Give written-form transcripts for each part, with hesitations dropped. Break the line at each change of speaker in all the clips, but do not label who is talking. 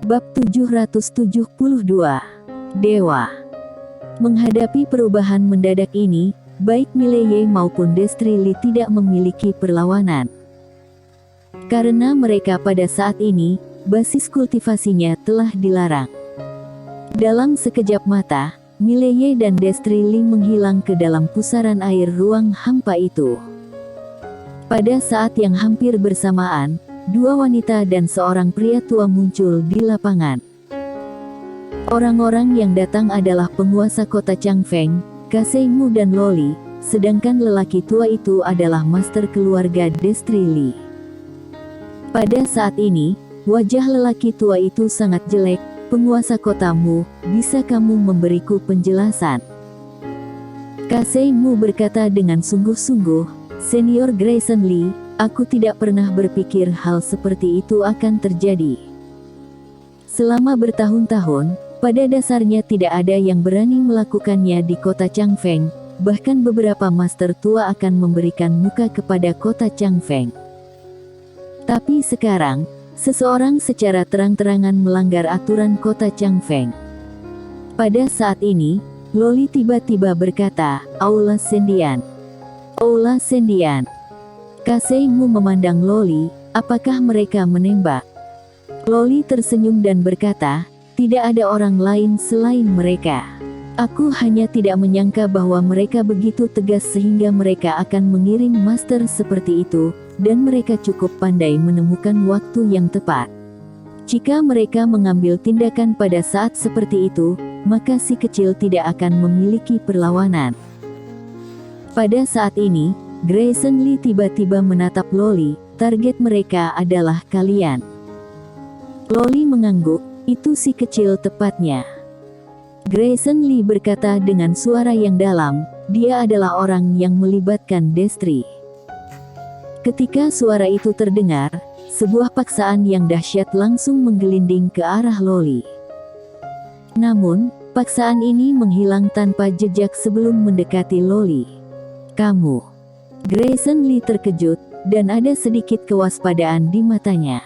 Bab 772. Dewa. Menghadapi perubahan mendadak ini, baik Mileye maupun Destrili tidak memiliki perlawanan. Karena mereka pada saat ini, basis kultivasinya telah dilarang. Dalam sekejap mata, Mileye dan Destrili menghilang ke dalam pusaran air ruang hampa itu. Pada saat yang hampir bersamaan, dua wanita dan seorang pria tua muncul di lapangan. Orang-orang yang datang adalah penguasa kota Changfeng, Kaseimu dan Loli, sedangkan lelaki tua itu adalah master keluarga Destrili. Pada saat ini, wajah lelaki tua itu sangat jelek. Penguasa kotamu, bisa kamu memberiku penjelasan? Kaseimu berkata dengan sungguh-sungguh, Senior Grayson Lee, aku tidak pernah berpikir hal seperti itu akan terjadi. Selama bertahun-tahun, pada dasarnya tidak ada yang berani melakukannya di kota Changfeng, bahkan beberapa master tua akan memberikan muka kepada kota Changfeng. Tapi sekarang, seseorang secara terang-terangan melanggar aturan kota Changfeng. Pada saat ini, Loli tiba-tiba berkata, Aula Sendian. Aula Sendian. Kaseimu memandang Loli, apakah mereka menembak? Loli tersenyum dan berkata, tidak ada orang lain selain mereka. Aku hanya tidak menyangka bahwa mereka begitu tegas sehingga mereka akan mengirim master seperti itu, dan mereka cukup pandai menemukan waktu yang tepat. Jika mereka mengambil tindakan pada saat seperti itu, maka si kecil tidak akan memiliki perlawanan. Pada saat ini, Grayson Lee tiba-tiba menatap Loli, target mereka adalah kalian. Loli mengangguk, itu si kecil tepatnya. Grayson Lee berkata dengan suara yang dalam, dia adalah orang yang melibatkan Destri. Ketika suara itu terdengar, sebuah paksaan yang dahsyat langsung menggelinding ke arah Loli. Namun, paksaan ini menghilang tanpa jejak sebelum mendekati Loli. Kamu. Grayson Lee terkejut, dan ada sedikit kewaspadaan di matanya.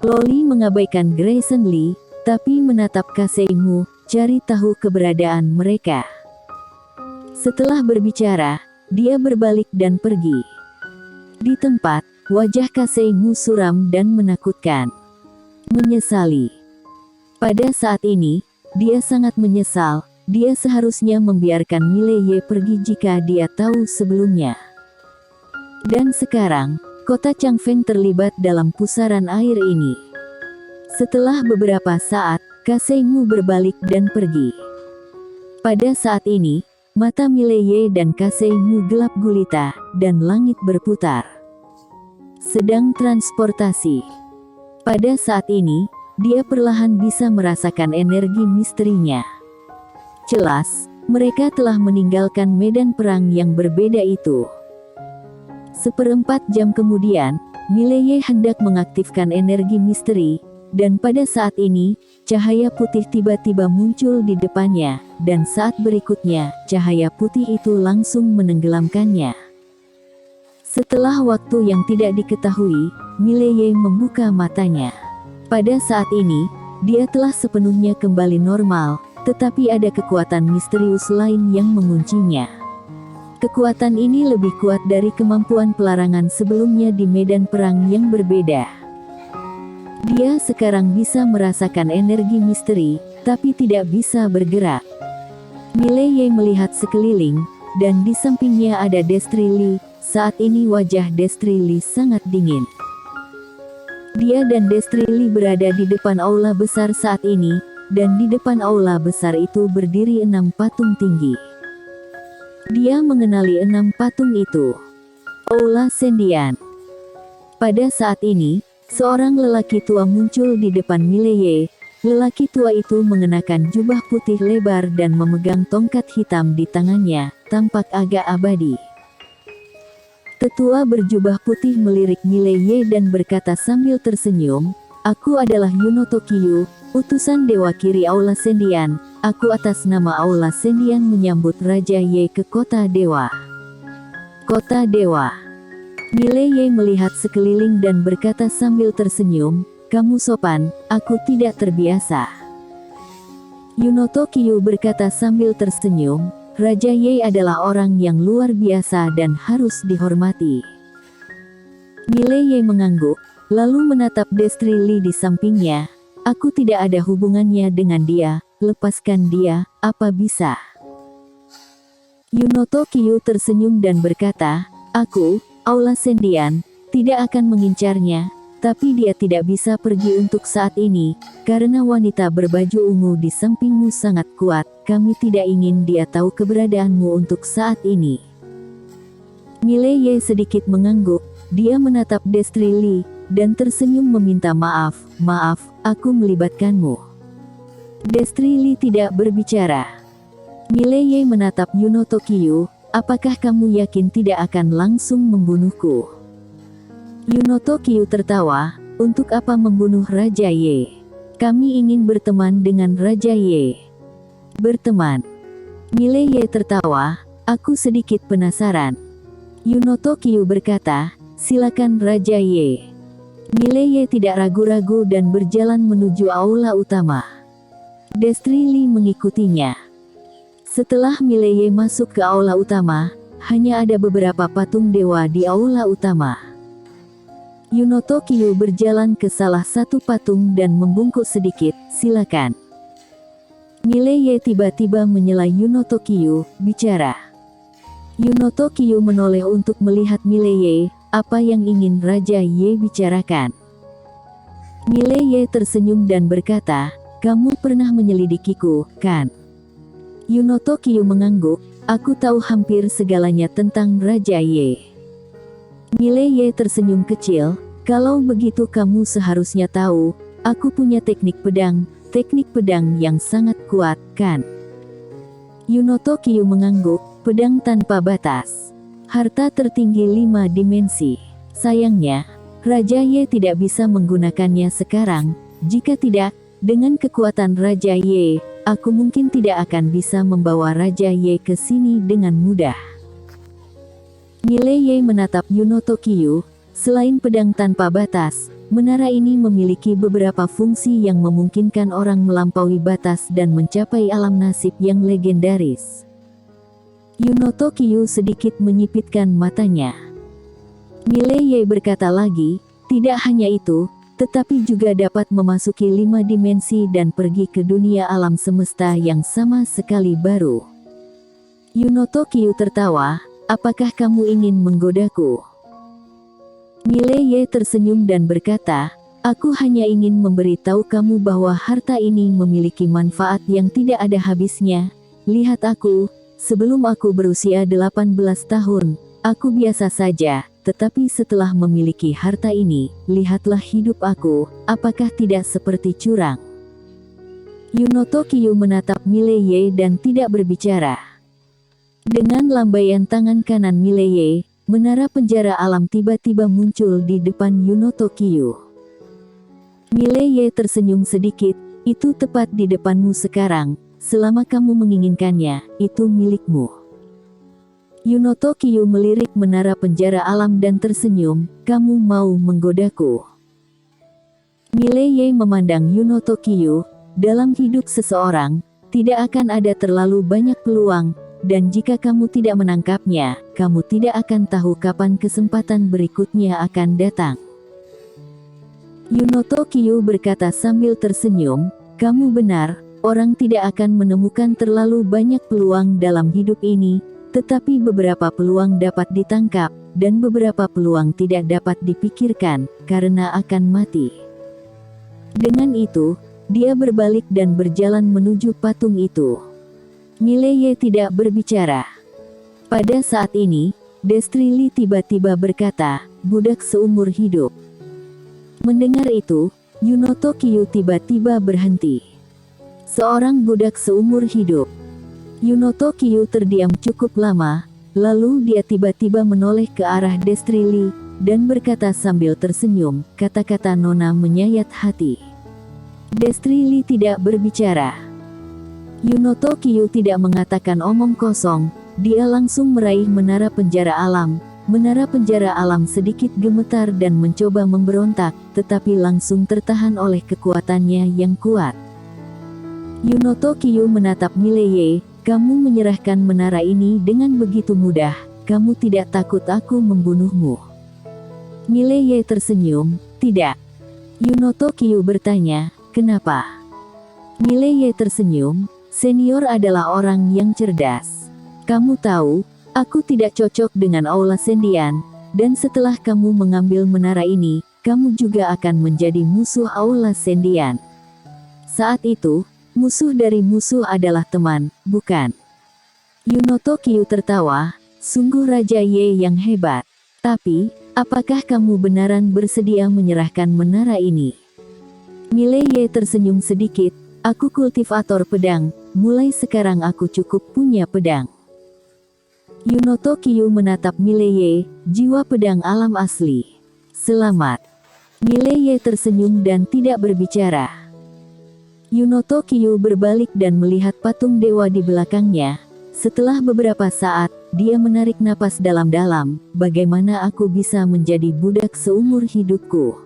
Loli mengabaikan Grayson Lee, tapi menatap Kaseimu, cari tahu keberadaan mereka. Setelah berbicara, dia berbalik dan pergi. Di tempat, wajah Kaseimu suram dan menakutkan. Menyesali. Pada saat ini, dia sangat menyesal. Dia seharusnya membiarkan Mileye pergi jika dia tahu sebelumnya. Dan sekarang, kota Changfeng terlibat dalam pusaran air ini. Setelah beberapa saat, Kaseimu berbalik dan pergi. Pada saat ini, mata Mileye dan Kaseimu gelap gulita, dan langit berputar. Sedang transportasi. Pada saat ini, dia perlahan bisa merasakan energi misterinya. Jelas, mereka telah meninggalkan medan perang yang berbeda itu. Seperempat jam kemudian, Mileye hendak mengaktifkan energi misteri, dan pada saat ini, cahaya putih tiba-tiba muncul di depannya, dan saat berikutnya, cahaya putih itu langsung menenggelamkannya. Setelah waktu yang tidak diketahui, Mileye membuka matanya. Pada saat ini, dia telah sepenuhnya kembali normal, tetapi ada kekuatan misterius lain yang menguncinya. Kekuatan ini lebih kuat dari kemampuan pelarangan sebelumnya di medan perang yang berbeda. Dia sekarang bisa merasakan energi misteri, tapi tidak bisa bergerak. Mileye melihat sekeliling, dan di sampingnya ada Destrili. Saat ini wajah Destrili sangat dingin. Dia dan Destrili berada di depan aula besar saat ini, dan di depan aula besar itu berdiri 6 patung tinggi. Dia mengenali 6 patung itu. Aula Sendian. Pada saat ini, seorang lelaki tua muncul di depan Mileye. Lelaki tua itu mengenakan jubah putih lebar dan memegang tongkat hitam di tangannya, tampak agak abadi. Tetua berjubah putih melirik Mileye dan berkata sambil tersenyum, aku adalah Yuno Tokyu, utusan Dewa Kiri Aula Sendian. Aku atas nama Aula Sendian menyambut Raja Ye ke Kota Dewa. Kota Dewa. Mileye melihat sekeliling dan berkata sambil tersenyum, kamu sopan, aku tidak terbiasa. Yunoto Kyu berkata sambil tersenyum, Raja Ye adalah orang yang luar biasa dan harus dihormati. Mile Ye mengangguk, lalu menatap Destri Li di sampingnya. Aku tidak ada hubungannya dengan dia, lepaskan dia, apa bisa? Yunoto Kyu tersenyum dan berkata, aku, Aula Sendian, tidak akan mengincarnya, tapi dia tidak bisa pergi untuk saat ini, karena wanita berbaju ungu di sampingmu sangat kuat, kami tidak ingin dia tahu keberadaanmu untuk saat ini. Mile Ye sedikit mengangguk, dia menatap Destri Li, dan tersenyum meminta maaf, maaf, aku melibatkanmu. Destri Li tidak berbicara. Mile Ye menatap Yunoto Kyu, apakah kamu yakin tidak akan langsung membunuhku? Yunoto Kyu tertawa, untuk apa membunuh Raja Ye? Kami ingin berteman dengan Raja Ye. Berteman. Mile Ye tertawa, aku sedikit penasaran. Yunoto Kyu berkata, silakan Raja Ye. Mile Ye tidak ragu-ragu dan berjalan menuju aula utama. Destri Li mengikutinya. Setelah Mile Ye masuk ke aula utama, hanya ada beberapa patung dewa di aula utama. Yunoto Kyu berjalan ke salah satu patung dan membungkuk sedikit, silakan. Mile Ye tiba-tiba menyela Yunoto Kyu, bicara. Yunoto Kyu menoleh untuk melihat Mile Ye, apa yang ingin Raja Ye bicarakan. Mile Ye tersenyum dan berkata, kamu pernah menyelidikiku, kan? Yunoto Kyu mengangguk, aku tahu hampir segalanya tentang Raja Ye. Mile Ye tersenyum kecil, kalau begitu kamu seharusnya tahu, aku punya teknik pedang yang sangat kuat, kan? Yunoto Kyu mengangguk, pedang tanpa batas. Harta tertinggi 5 dimensi. Sayangnya, Raja Ye tidak bisa menggunakannya sekarang. Jika tidak, dengan kekuatan Raja Ye, aku mungkin tidak akan bisa membawa Raja Ye ke sini dengan mudah. Mile Ye menatap Yunoto Kyu, selain pedang tanpa batas, menara ini memiliki beberapa fungsi yang memungkinkan orang melampaui batas dan mencapai alam nasib yang legendaris. Yunoto Kyu sedikit menyipitkan matanya. Mile Ye berkata lagi, tidak hanya itu, tetapi juga dapat memasuki 5 dimensi dan pergi ke dunia alam semesta yang sama sekali baru. Yunoto Kyu tertawa, apakah kamu ingin menggodaku? Mile Ye tersenyum dan berkata, aku hanya ingin memberitahu kamu bahwa harta ini memiliki manfaat yang tidak ada habisnya. Lihat aku. Sebelum aku berusia 18 tahun, aku biasa saja, tetapi setelah memiliki harta ini, lihatlah hidup aku, apakah tidak seperti curang? Yunoto Kyu menatap Mile Ye dan tidak berbicara. Dengan lambaian tangan kanan Mile Ye, menara penjara alam tiba-tiba muncul di depan Yunoto Kyu. Mile Ye tersenyum sedikit, itu tepat di depanmu sekarang. Selama kamu menginginkannya, itu milikmu. Yunoto Kyu melirik menara penjara alam dan tersenyum, kamu mau menggodaku? Mile Ye memandang Yunoto Kyu, dalam hidup seseorang, tidak akan ada terlalu banyak peluang, dan jika kamu tidak menangkapnya, kamu tidak akan tahu kapan kesempatan berikutnya akan datang. Yunoto Kyu berkata sambil tersenyum, kamu benar. Orang tidak akan menemukan terlalu banyak peluang dalam hidup ini, tetapi beberapa peluang dapat ditangkap, dan beberapa peluang tidak dapat dipikirkan, karena akan mati. Dengan itu, dia berbalik dan berjalan menuju patung itu. Mile Ye tidak berbicara. Pada saat ini, Destri Li tiba-tiba berkata, budak seumur hidup. Mendengar itu, Yunoto Kyu tiba-tiba berhenti. Seorang budak seumur hidup. Yunoto Kyu terdiam cukup lama, lalu dia tiba-tiba menoleh ke arah Destri Li, dan berkata sambil tersenyum, kata-kata Nona menyayat hati. Destri Li tidak berbicara. Yunoto Kyu tidak mengatakan omong kosong, dia langsung meraih menara penjara alam, menara penjara alam sedikit gemetar dan mencoba memberontak, tetapi langsung tertahan oleh kekuatannya yang kuat. Yunoto Kiyu menatap Mileye, "Kamu menyerahkan menara ini dengan begitu mudah, kamu tidak takut aku membunuhmu?" Mileye tersenyum, "Tidak." Yunoto Kiyu bertanya, "Kenapa?" Mileye tersenyum, "Senior adalah orang yang cerdas. Kamu tahu, aku tidak cocok dengan Aula Sendian, dan setelah kamu mengambil menara ini, kamu juga akan menjadi musuh Aula Sendian. Saat itu, musuh dari musuh adalah teman, bukan?" Yunoto Kiyu tertawa, "Sungguh Raja Ye yang hebat. Tapi, apakah kamu benaran bersedia menyerahkan menara ini?" Mileye tersenyum sedikit, "Aku kultivator pedang, mulai sekarang aku cukup punya pedang." Yunoto Kiyu menatap Mileye, "Jiwa pedang alam asli. Selamat." Mileye tersenyum dan tidak berbicara. Yunoto Kiyu berbalik dan melihat patung dewa di belakangnya. Setelah beberapa saat, dia menarik napas dalam-dalam, "Bagaimana aku bisa menjadi budak seumur hidupku?"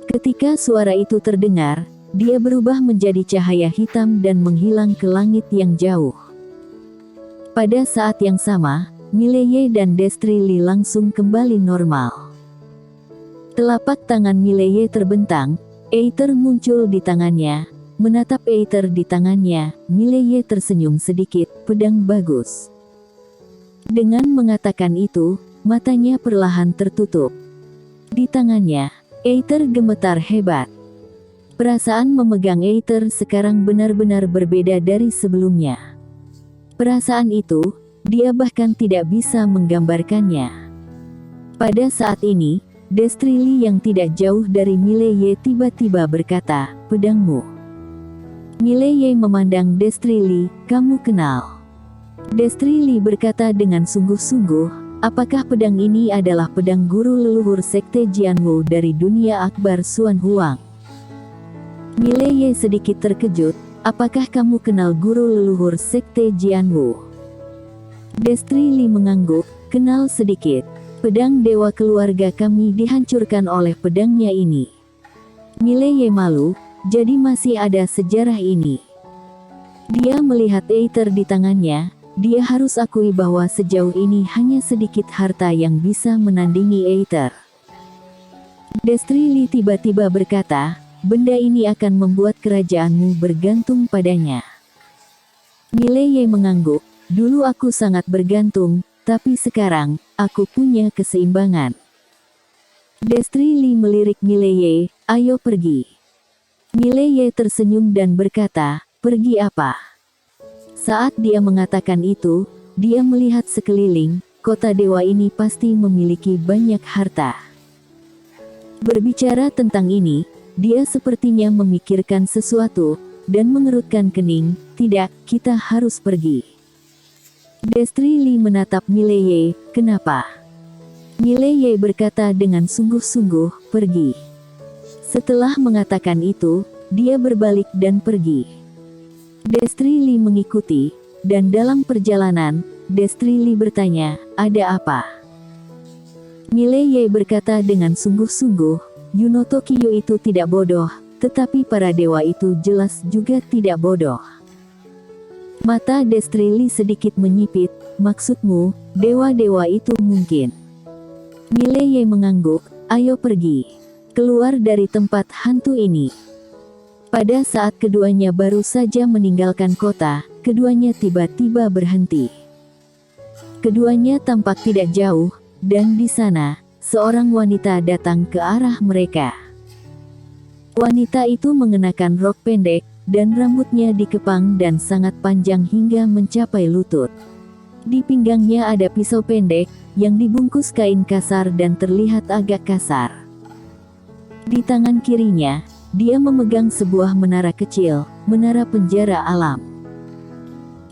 Ketika suara itu terdengar, dia berubah menjadi cahaya hitam dan menghilang ke langit yang jauh. Pada saat yang sama, Mileye dan Destri Li langsung kembali normal. Telapak tangan Mileye terbentang, Aether muncul di tangannya. Menatap Aether di tangannya, Mileye tersenyum sedikit, "Pedang bagus." Dengan mengatakan itu, matanya perlahan tertutup. Di tangannya, Aether gemetar hebat. Perasaan memegang Aether sekarang benar-benar berbeda dari sebelumnya. Perasaan itu, dia bahkan tidak bisa menggambarkannya. Pada saat ini, Destri Li yang tidak jauh dari Mileye tiba-tiba berkata, "Pedangmu." Mileye memandang Destri Li, "Kamu kenal?" Destri Li berkata dengan sungguh-sungguh, "Apakah pedang ini adalah pedang guru leluhur Sekte Jianwu dari dunia akbar Suan Huang?" Mileye sedikit terkejut, "Apakah kamu kenal guru leluhur Sekte Jianwu?" Destri Li mengangguk, "Kenal sedikit. Pedang dewa keluarga kami dihancurkan oleh pedangnya ini." Mileye malu, "Jadi masih ada sejarah ini." Dia melihat Aether di tangannya, dia harus akui bahwa sejauh ini hanya sedikit harta yang bisa menandingi Aether. Destri Li tiba-tiba berkata, "Benda ini akan membuat kerajaanmu bergantung padanya." Mileye mengangguk, "Dulu aku sangat bergantung, tapi sekarang, aku punya keseimbangan." Destri Li melirik Mileye, "Ayo pergi." Mileye tersenyum dan berkata, "Pergi apa?" Saat dia mengatakan itu, dia melihat sekeliling, kota dewa ini pasti memiliki banyak harta. Berbicara tentang ini, dia sepertinya memikirkan sesuatu, dan mengerutkan kening, "Tidak, kita harus pergi." Destri Li menatap Mileye, "Kenapa?" Mileye berkata dengan sungguh-sungguh, "Pergi." Setelah mengatakan itu, dia berbalik dan pergi. Destri Li mengikuti, dan dalam perjalanan, Destri Li bertanya, "Ada apa?" Mileye berkata dengan sungguh-sungguh, "Yunoto Kiyu itu tidak bodoh, tetapi para dewa itu jelas juga tidak bodoh." Mata Destri Li sedikit menyipit, "Maksudmu, dewa-dewa itu mungkin?" Mileye mengangguk, "Ayo pergi. Keluar dari tempat hantu ini." Pada saat keduanya baru saja meninggalkan kota, keduanya tiba-tiba berhenti. Keduanya tampak tidak jauh, dan di sana, seorang wanita datang ke arah mereka. Wanita itu mengenakan rok pendek, dan rambutnya dikepang dan sangat panjang hingga mencapai lutut. Di pinggangnya ada pisau pendek, yang dibungkus kain kasar dan terlihat agak kasar. Di tangan kirinya, dia memegang sebuah menara kecil, menara penjara alam.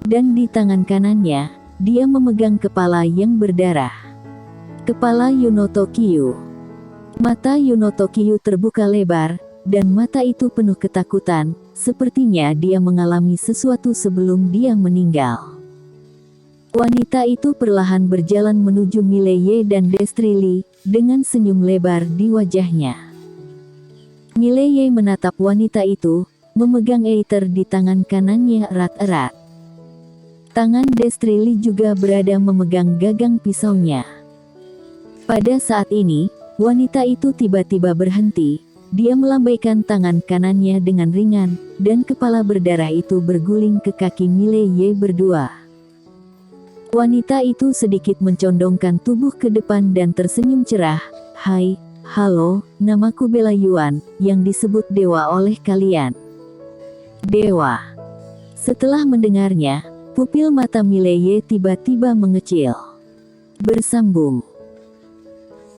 Dan di tangan kanannya, dia memegang kepala yang berdarah. Kepala Yunoto Kiyu. Mata Yunoto Kiyu terbuka lebar, dan mata itu penuh ketakutan, sepertinya dia mengalami sesuatu sebelum dia meninggal. Wanita itu perlahan berjalan menuju Mileye dan Destrili, dengan senyum lebar di wajahnya. Mileye menatap wanita itu, memegang Either di tangan kanannya erat-erat. Tangan Destrili juga berada memegang gagang pisaunya. Pada saat ini, wanita itu tiba-tiba berhenti. Dia melambaikan tangan kanannya dengan ringan, dan kepala berdarah itu berguling ke kaki Mileye berdua. Wanita itu sedikit mencondongkan tubuh ke depan dan tersenyum cerah. "Hai, halo, namaku Bella Yuan, yang disebut Dewa oleh kalian." Dewa. Setelah mendengarnya, pupil mata Mileye tiba-tiba mengecil. Bersambung.